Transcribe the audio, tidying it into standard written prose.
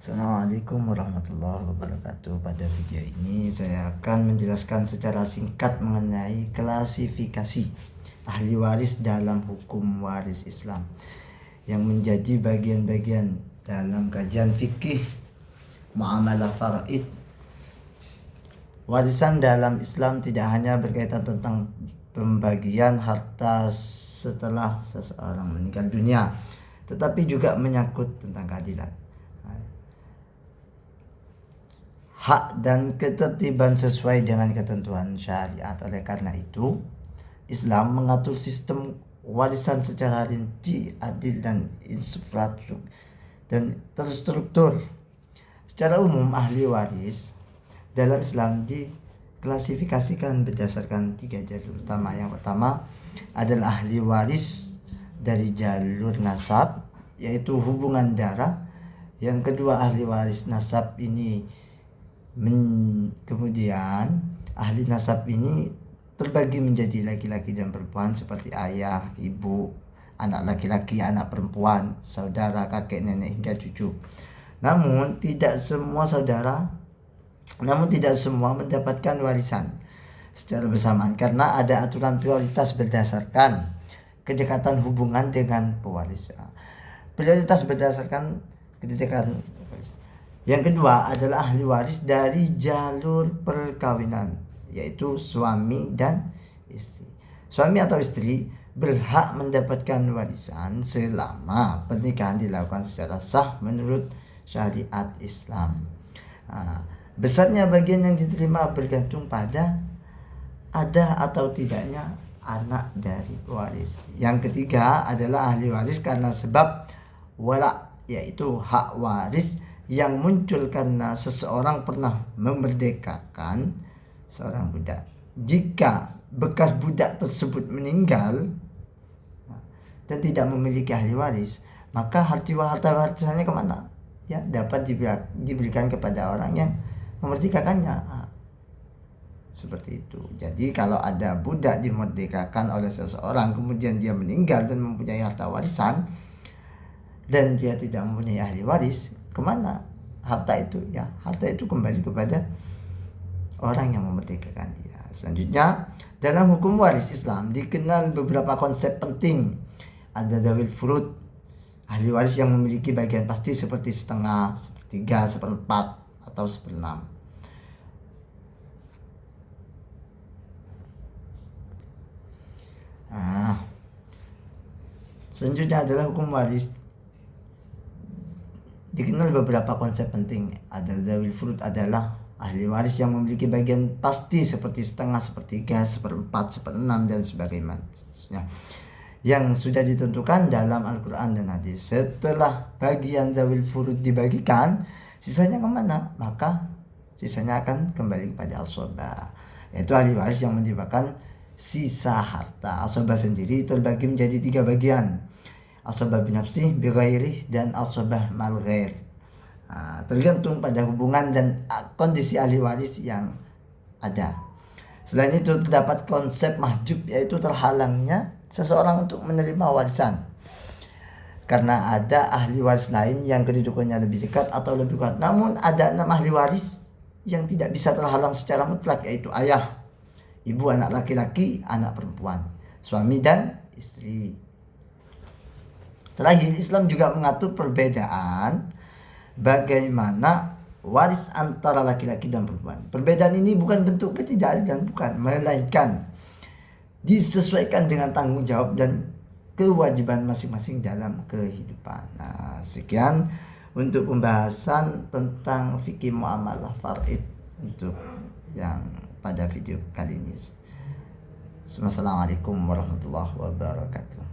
Assalamualaikum warahmatullahi wabarakatuh. Pada video ini saya akan menjelaskan secara singkat mengenai klasifikasi ahli waris dalam hukum waris Islam yang menjadi bagian-bagian dalam kajian fikih muamalah faraid. Warisan dalam Islam tidak hanya berkaitan tentang pembagian harta setelah seseorang meninggal dunia, tetapi juga menyangkut tentang keadilan, hak dan ketertiban sesuai dengan ketentuan syariat. Oleh karena itu, Islam mengatur sistem warisan secara rinci, adil dan infrastruktur dan terstruktur. Secara umum, ahli waris dalam Islam diklasifikasikan berdasarkan 3 jalur utama. Yang pertama adalah ahli waris dari jalur nasab, yaitu hubungan darah. Yang kedua, ahli waris nasab ini kemudian ahli nasab ini terbagi menjadi laki-laki dan perempuan seperti ayah, ibu, anak laki-laki, anak perempuan, saudara, kakek, nenek hingga cucu. Namun tidak semua mendapatkan warisan secara bersamaan karena ada aturan prioritas berdasarkan kedekatan hubungan dengan pewaris. Prioritas berdasarkan kedekatan. Yang kedua adalah ahli waris dari jalur perkawinan, yaitu suami dan istri. Suami atau istri berhak mendapatkan warisan selama pernikahan dilakukan secara sah menurut syariat Islam. Besarnya bagian yang diterima bergantung pada ada atau tidaknya anak dari waris. Yang ketiga adalah ahli waris karena sebab wala, yaitu hak waris yang muncul karena seseorang pernah memerdekakan seorang budak. Jika bekas budak tersebut meninggal dan tidak memiliki ahli waris, maka harta warisannya kemana? Ya, dapat diberikan kepada orang yang memerdekakannya. Seperti itu. Jadi kalau ada budak dimerdekakan oleh seseorang, kemudian dia meninggal dan mempunyai harta warisan, dan dia tidak mempunyai ahli waris, kemana harta itu? Ya, harta itu kembali kepada orang yang memerdekakan dia. Selanjutnya, dalam hukum waris Islam dikenal beberapa konsep penting. Ada dawil furud, ahli waris yang memiliki bagian pasti seperti setengah, sepertiga, seperempat, atau seperenam. Selanjutnya adalah hukum waris dikenal beberapa konsep penting. Ada dawil furud adalah ahli waris yang memiliki bagian pasti seperti setengah, sepertiga, seperempat, seperenam dan sebagainya yang sudah ditentukan dalam Al-Quran dan hadis. Setelah bagian dawil furud dibagikan, sisanya kemana? Maka sisanya akan kembali kepada asobah, yaitu ahli waris yang menyebabkan sisa harta. Asobah sendiri terbagi menjadi 3 bagian: asobah binafsih, bighairih, dan asobah mal ghair. Tergantung pada hubungan dan kondisi ahli waris yang ada. Selain itu terdapat konsep mahjub, yaitu terhalangnya seseorang untuk menerima warisan karena ada ahli waris lain yang kedudukannya lebih dekat atau lebih kuat. Namun ada 6 ahli waris yang tidak bisa terhalang secara mutlak, yaitu ayah, ibu, anak laki-laki, anak perempuan, suami dan istri. Terakhir, Islam juga mengatur perbedaan bagaimana waris antara laki-laki dan perempuan. Perbedaan ini bukan bentuk ketidakadilan, bukan, melainkan disesuaikan dengan tanggung jawab dan kewajiban masing-masing dalam kehidupan. Sekian untuk pembahasan tentang fikih muamalah faraid untuk yang pada video kali ini. Assalamualaikum warahmatullahi wabarakatuh.